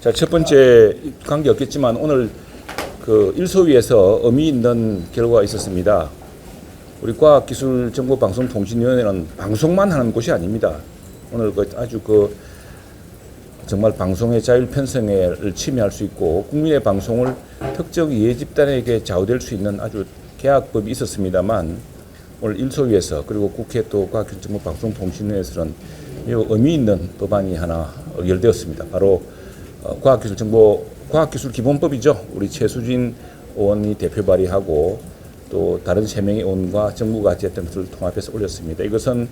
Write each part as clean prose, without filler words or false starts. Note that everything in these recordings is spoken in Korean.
자, 첫 번째 관계 없겠지만 오늘 그 일소위에서 의미 있는 결과가 있었습니다. 우리 과학기술정보방송통신위원회는 방송만 하는 곳이 아닙니다. 오늘 아주 정말 방송의 자율 편성을 침해할 수 있고 국민의 방송을 특정 이해 집단에게 좌우될 수 있는 아주 계약법이 있었습니다만 오늘 일소위에서 그리고 국회 또 과학기술정보방송통신위에서는 매우 의미 있는 법안이 하나 의결되었습니다. 바로 과학기술기본법이죠. 우리 최수진 의원이 대표 발의하고 또 다른 3명의 의원과 정부가 어쨌든 것을 통합해서 올렸습니다. 이것은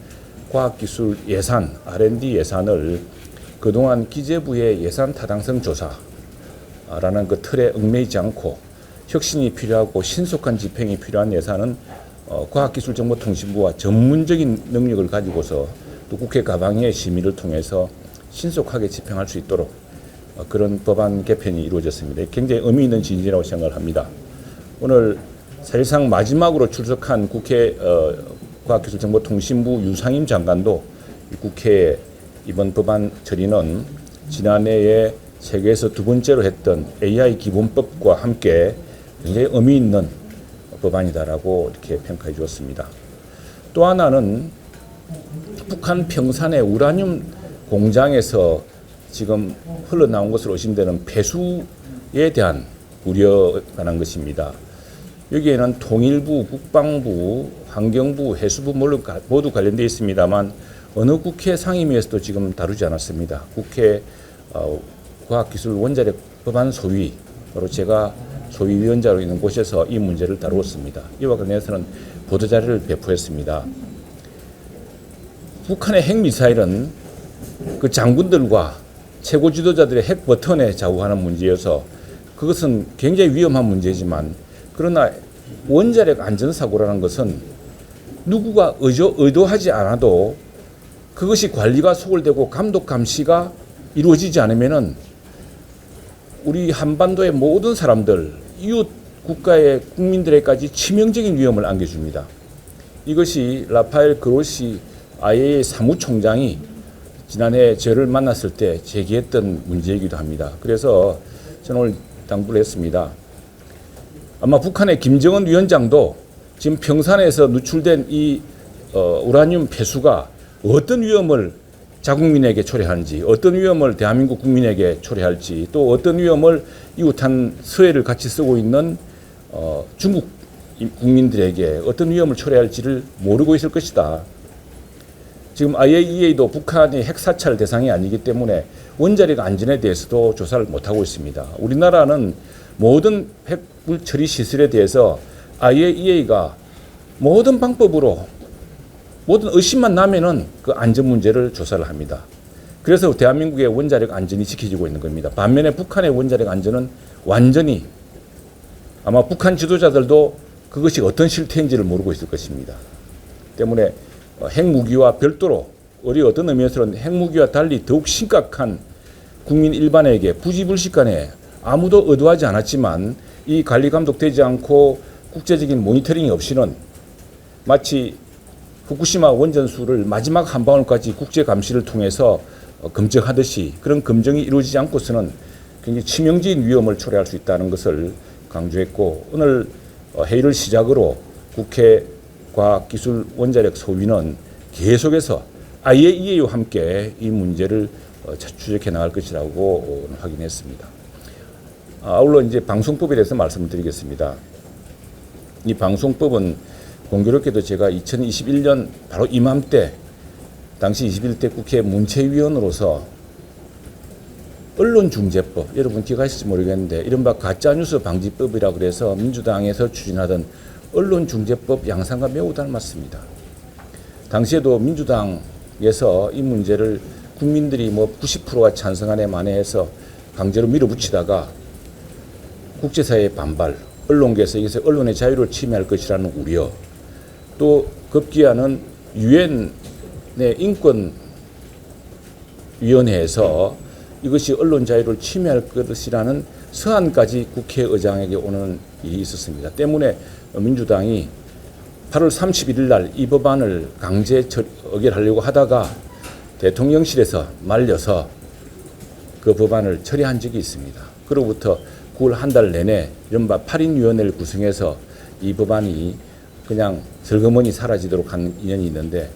과학기술 예산, R&D 예산을 그동안 기재부의 예산 타당성 조사라는 그 틀에 얽매이지 않고 혁신이 필요하고 신속한 집행이 필요한 예산은 과학기술정보통신부와 전문적인 능력을 가지고서 또 국회 가방의 심의를 통해서 신속하게 집행할 수 있도록 그런 법안 개편이 이루어졌습니다. 굉장히 의미 있는 진전이라고 생각을 합니다. 오늘 사실상 마지막으로 출석한 국회 과학기술정보통신부 유상임 장관도 국회에 이번 법안 처리는 지난해에 세계에서 두 번째로 했던 AI 기본법과 함께 굉장히 의미 있는 법안이다라고 이렇게 평가해 주었습니다. 또 하나는 북한 평산의 우라늄 공장에서 지금 흘러나온 것으로 의심되는 폐수에 대한 우려가 관한 것입니다. 여기에는 통일부, 국방부, 환경부, 해수부 모두 관련되어 있습니다만 어느 국회 상임위에서도 지금 다루지 않았습니다. 국회 과학기술 원자력 법안 소위, 바로 제가 소위위원장으로 있는 곳에서 이 문제를 다루었습니다. 이와 관련해서는 보도자료를 배포했습니다. 북한의 핵미사일은 그 장군들과 최고 지도자들의 핵 버튼에 좌우하는 문제여서 그것은 굉장히 위험한 문제지만 그러나 원자력 안전사고라는 것은 누구가 의도하지 않아도 그것이 관리가 소홀되고 감독 감시가 이루어지지 않으면은 우리 한반도의 모든 사람들, 이웃 국가의 국민들에게까지 치명적인 위험을 안겨줍니다. 이것이 라파엘 그로시 IAEA 사무총장이 지난해 저를 만났을 때 제기했던 문제이기도 합니다. 그래서 저는 오늘 당부를 했습니다. 아마 북한의 김정은 위원장도 지금 평산에서 누출된 이 우라늄 폐수가 어떤 위험을 자국민에게 초래하는지, 어떤 위험을 대한민국 국민에게 초래할지, 또 어떤 위험을 이웃한 서해를 같이 쓰고 있는 중국 국민들에게 어떤 위험을 초래할지를 모르고 있을 것이다. 지금 IAEA도 북한이 핵사찰 대상이 아니기 때문에 원자력 안전에 대해서도 조사를 못하고 있습니다. 우리나라는 모든 핵물 처리 시설에 대해서 IAEA가 모든 방법으로 모든 의심만 나면은 그 안전 문제를 조사를 합니다. 그래서 대한민국의 원자력 안전이 지켜지고 있는 겁니다. 반면에 북한의 원자력 안전은 완전히 아마 북한 지도자들도 그것이 어떤 실태인지를 모르고 있을 것입니다. 때문에 핵무기와 별도로 우리 어떤 의미에서는 핵무기와 달리 더욱 심각한 국민 일반에게 부지불식간에 아무도 의도하지 않았지만 이 관리 감독되지 않고 국제적인 모니터링이 없이는 마치 후쿠시마 원전수를 마지막 한 방울까지 국제 감시를 통해서 검증하듯이 그런 검증이 이루어지지 않고서는 굉장히 치명적인 위험을 초래할 수 있다는 것을 강조했고 오늘 회의를 시작으로 국회 과학기술 원자력 소위는 계속해서 IAEA와 함께 이 문제를 추적해 나갈 것이라고 확인했습니다. 아울러 이제 방송법에 대해서 말씀을 드리겠습니다. 이 방송법은 공교롭게도 제가 2021년 바로 이맘때 당시 21대 국회 문체위원으로서 언론중재법, 여러분 기억하실지 모르겠는데 이른바 가짜뉴스 방지법이라고 그래서 민주당에서 추진하던 언론중재법 양상과 매우 닮았습니다. 당시에도 민주당에서 이 문제를 국민들이 90%가 찬성하네 만에해서 강제로 밀어붙이다가 국제사회의 반발, 언론계에서 이것을 언론의 자유를 침해할 것이라는 우려, 또 급기야는 유엔의 인권위원회에서 이것이 언론 자유를 침해할 것이라는 서한까지 국회의장에게 오는 일이 있었습니다. 때문에 민주당이 8월 31일 날 이 법안을 강제 의결하려고 하다가 대통령실에서 말려서 그 법안을 처리한 적이 있습니다. 그로부터 9월 한 달 내내 이른바 8인위원회를 구성해서 이 법안이 그냥 슬그머니 사라지도록 한 인연이 있는데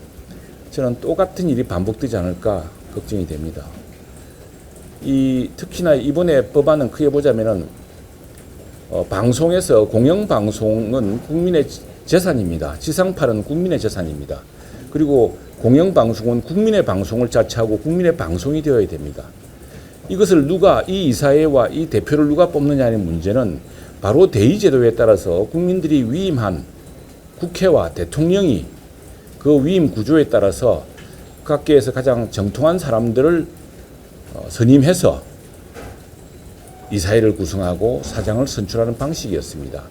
저는 똑같은 일이 반복되지 않을까 걱정이 됩니다. 특히나 이번에 법안은 크게 보자면은 방송에서 공영방송은 국민의 재산입니다. 지상파는 국민의 재산입니다. 그리고 공영방송은 국민의 방송을 자처하고 국민의 방송이 되어야 됩니다. 이것을 이 이사회와 이 대표를 누가 뽑느냐는 문제는 바로 대의제도에 따라서 국민들이 위임한 국회와 대통령이 그 위임 구조에 따라서 각계에서 가장 정통한 사람들을 선임해서 이사회를 구성하고 사장을 선출하는 방식이었습니다.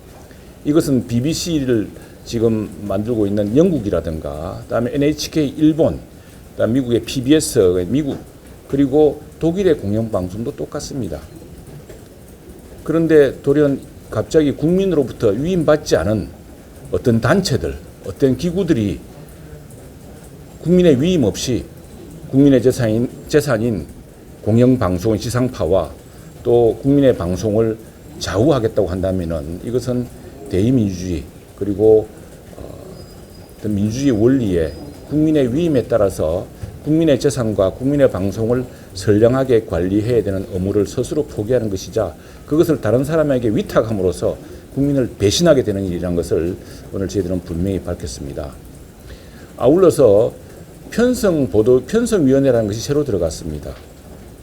이것은 BBC를 지금 만들고 있는 영국이라든가 그다음에 NHK 일본, 그다음 미국의 PBS 미국 그리고 독일의 공영방송도 똑같습니다. 그런데 돌연 갑자기 국민으로부터 위임받지 않은 어떤 단체들, 어떤 기구들이 국민의 위임 없이 국민의 재산인 공영방송의 지상파와 또 국민의 방송을 좌우하겠다고 한다면은 이것은 대의민주주의 그리고 민주주의 원리에 국민의 위임에 따라서 국민의 재산과 국민의 방송을 선량하게 관리해야 되는 의무를 스스로 포기하는 것이자 그것을 다른 사람에게 위탁함으로써 국민을 배신하게 되는 일이라는 것을 오늘 저희들은 분명히 밝혔습니다. 아울러서 편성위원회라는 것이 새로 들어갔습니다.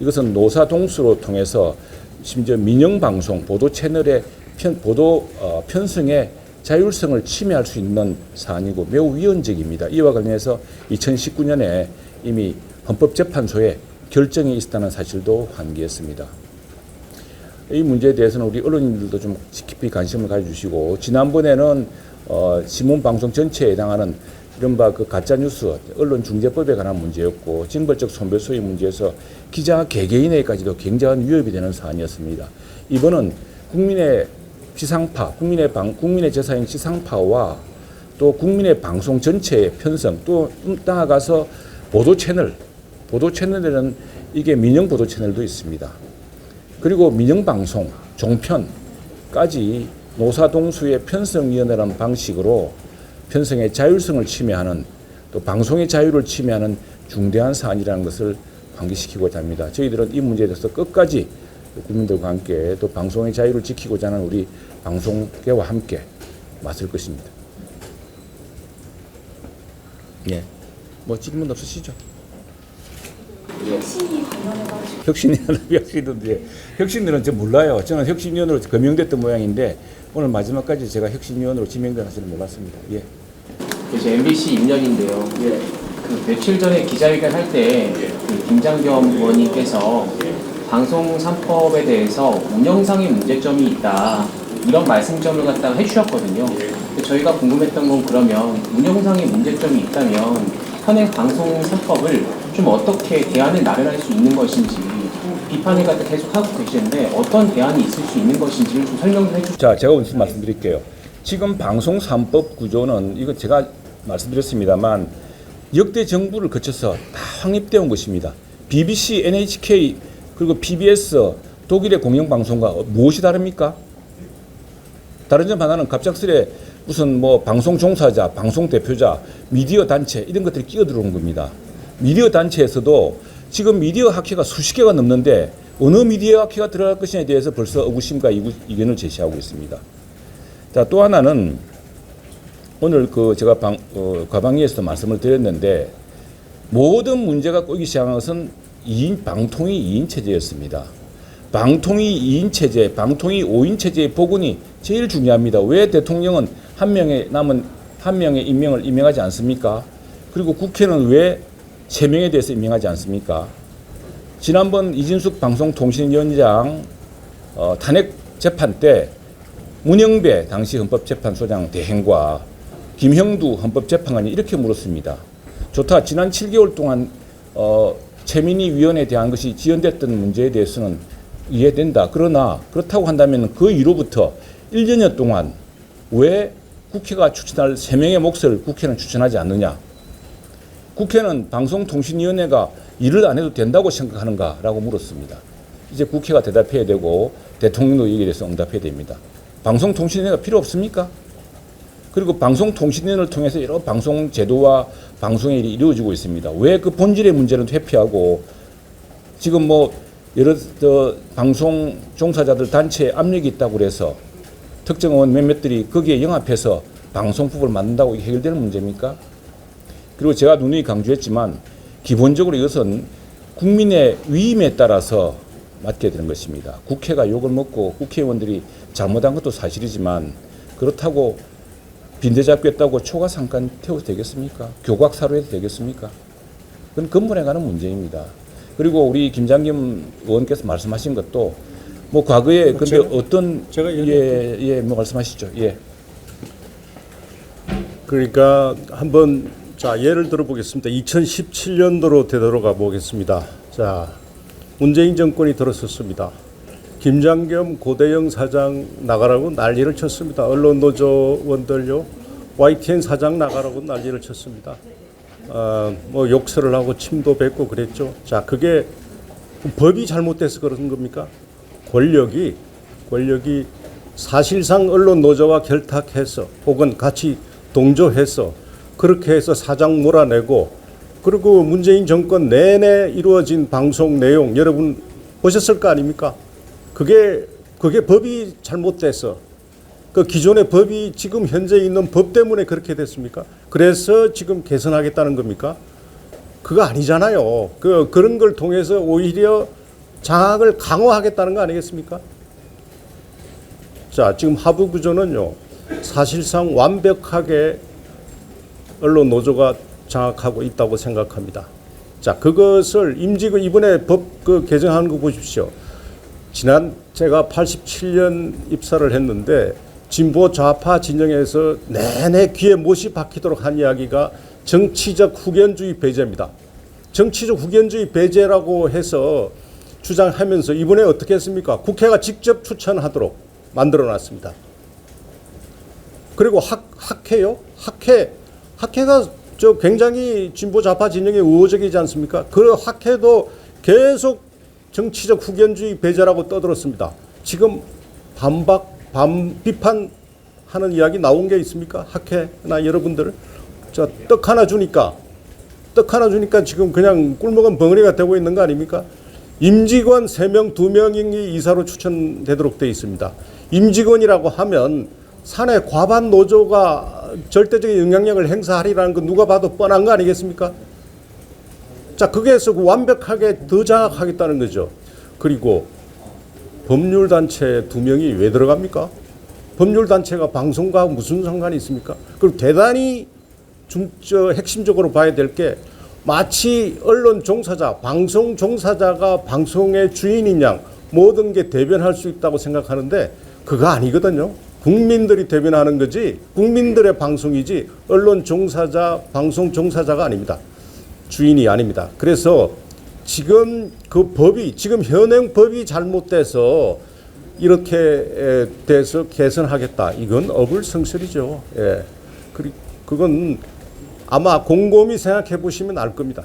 이것은 노사동수로 통해서 심지어 민영방송, 보도 채널의 편성의 자율성을 침해할 수 있는 사안이고 매우 위헌적입니다. 이와 관련해서 2019년에 이미 헌법재판소에 결정이 있었다는 사실도 환기했습니다. 이 문제에 대해서는 우리 언론인들도 좀 깊이 관심을 가져주시고 지난번에는 신문방송 전체에 해당하는 이른바 그 가짜뉴스 언론중재법에 관한 문제였고 징벌적 손배소의 문제에서 기자 개개인에게까지도 굉장한 위협이 되는 사안이었습니다. 이번은 국민의 지상파, 국민의 재산인 지상파와 또 국민의 방송 전체의 편성 또 나아가서 보도채널에는 이게 민영보도채널도 있습니다. 그리고 민영방송, 종편까지 노사동수의 편성위원회라는 방식으로 편성의 자율성을 침해하는 또 방송의 자유를 침해하는 중대한 사안이라는 것을 환기시키고자 합니다. 저희들은 이 문제에 대해서 끝까지 국민들과 함께 또 방송의 자유를 지키고자 하는 우리 방송계와 함께 맞설 것입니다. 예. 뭐 질문 없으시죠? 혁신이 관련해가지고 혁신들은 저 몰라요. 저는 혁신위원으로 거명됐던 모양인데 오늘 마지막까지 제가 혁신위원으로 지명된 사실을 몰랐습니다. 예. 이제 MBC 임년인데요. 예. 그 며칠 전에 기자회견 할 때 그 김장겸 의원님께서 방송 3법에 대해서 운영상의 문제점이 있다 이런 말씀점을 갖다가 해주셨거든요. 근데 저희가 궁금했던 건 그러면 운영상의 문제점이 있다면 현행 방송 3법을 좀 어떻게 대안을 마련할 수 있는 것인지 비판을 갖다 계속 하고 계시는데 어떤 대안이 있을 수 있는 것인지를 좀 설명을 해주세요. 자, 제가 오늘 말씀드릴게요. 지금 방송 3법 구조는 이거 제가 말씀드렸습니다만 역대 정부를 거쳐서 다 확립되어 온 것입니다. BBC, NHK 그리고 PBS 독일의 공영방송과 무엇이 다릅니까? 다른 점 하나는 갑작스레 무슨 뭐 방송 종사자, 방송 대표자, 미디어 단체 이런 것들이 끼어들어온 겁니다. 미디어 단체에서도 지금 미디어 학회가 수십 개가 넘는데 어느 미디어 학회가 들어갈 것이냐에 대해서 벌써 의구심과 이견을 제시하고 있습니다. 자, 또 하나는 오늘 제가 과방위에서도 말씀을 드렸는데 모든 문제가 꼬이기 시작한 것은 방통위 2인 체제였습니다. 방통위 2인 체제, 방통위 5인 체제의 복원이 제일 중요합니다. 왜 대통령은 한 명의 임명을 임명하지 않습니까? 그리고 국회는 왜 3명에 대해서 임명하지 않습니까? 지난번 이진숙 방송통신위원장 탄핵 재판 때 문영배 당시 헌법재판소장 대행과 김형두 헌법재판관이 이렇게 물었습니다. 좋다. 지난 7개월 동안 최민희 위원에 대한 것이 지연됐던 문제에 대해서는 이해된다. 그러나 그렇다고 한다면 그 이후로부터 1년여 동안 왜 국회가 추천할 3명의 몫을 국회는 추천하지 않느냐. 국회는 방송통신위원회가 일을 안 해도 된다고 생각하는가라고 물었습니다. 이제 국회가 대답해야 되고 대통령도 여기에 대해서 응답해야 됩니다. 방송통신위원회가 필요 없습니까? 그리고 방송통신위원회를 통해서 여러 방송 제도와 방송의 일이 이루어지고 있습니다. 왜 그 본질의 문제는 회피하고 지금 뭐 여러 방송 종사자들 단체에 압력이 있다고 그래서 특정 의원 몇몇들이 거기에 영합해서 방송법을 만든다고 이게 해결되는 문제입니까? 그리고 제가 누누이 강조했지만 기본적으로 이것은 국민의 위임에 따라서 맡게 되는 것입니다. 국회가 욕을 먹고 국회의원들이 잘못한 것도 사실이지만 그렇다고 빈대잡기 했다고 초과상관 태워도 되겠습니까? 교각사로 해도 되겠습니까? 그건 근본에 가는 문제입니다. 그리고 우리 김장겸 의원께서 말씀하신 것도 뭐 과거에 근데 제가 뭐 말씀하시죠. 예. 그러니까 한번 자 예를 들어 보겠습니다. 2017년도로 되돌아가 보겠습니다. 자 문재인 정권이 들어섰습니다. 김장겸 고대영 사장 나가라고 난리를 쳤습니다. 언론 노조원들요, YTN 사장 나가라고 난리를 쳤습니다. 뭐 욕설을 하고 침도 뱉고 그랬죠. 자 그게 법이 잘못돼서 그런 겁니까? 권력이 사실상 언론 노조와 결탁해서 혹은 같이 동조해서 그렇게 해서 사장 몰아내고 그리고 문재인 정권 내내 이루어진 방송 내용 여러분 보셨을 거 아닙니까? 그게 법이 잘못돼서 그 기존의 법이 지금 현재 있는 법 때문에 그렇게 됐습니까? 그래서 지금 개선하겠다는 겁니까? 그거 아니잖아요. 그런 걸 통해서 오히려 장악을 강화하겠다는 거 아니겠습니까? 자, 지금 하부 구조는요, 사실상 완벽하게 언론 노조가 장악하고 있다고 생각합니다. 자, 그것을 임직을 이번에 법 개정하는 거 보십시오. 지난 제가 87년 입사를 했는데 진보 좌파 진영에서 내내 귀에 못이 박히도록 한 이야기가 정치적 후견주의 배제입니다. 정치적 후견주의 배제라고 해서 주장하면서 이번에 어떻게 했습니까? 국회가 직접 추천하도록 만들어놨습니다. 그리고 학회요? 학회가 저 굉장히 진보 좌파 진영에 우호적이지 않습니까? 그 학회도 계속 정치적 후견주의 배제라고 떠들었습니다. 지금 비판하는 이야기 나온 게 있습니까? 학회나 여러분들 떡 하나 주니까 지금 그냥 꿀먹은 벙어리가 되고 있는 거 아닙니까? 임직원 3명, 2명이 이사로 추천되도록 되어 있습니다. 임직원이라고 하면 사내 과반 노조가 절대적인 영향력을 행사하리라는 거 누가 봐도 뻔한 거 아니겠습니까? 자, 거기에서 완벽하게 더 장악하겠다는 거죠. 그리고 법률단체 2명이 왜 들어갑니까? 법률단체가 방송과 무슨 상관이 있습니까? 그리고 대단히 핵심적으로 봐야 될 게 마치 언론 종사자, 방송 종사자가 방송의 주인인 양 모든 게 대변할 수 있다고 생각하는데 그거 아니거든요. 국민들이 대변하는 거지 국민들의 방송이지 언론 종사자, 방송 종사자가 아닙니다. 주인이 아닙니다. 그래서 지금 지금 현행 법이 잘못돼서 이렇게 돼서 개선하겠다. 이건 어불성설이죠. 예. 그건 아마 곰곰이 생각해 보시면 알 겁니다.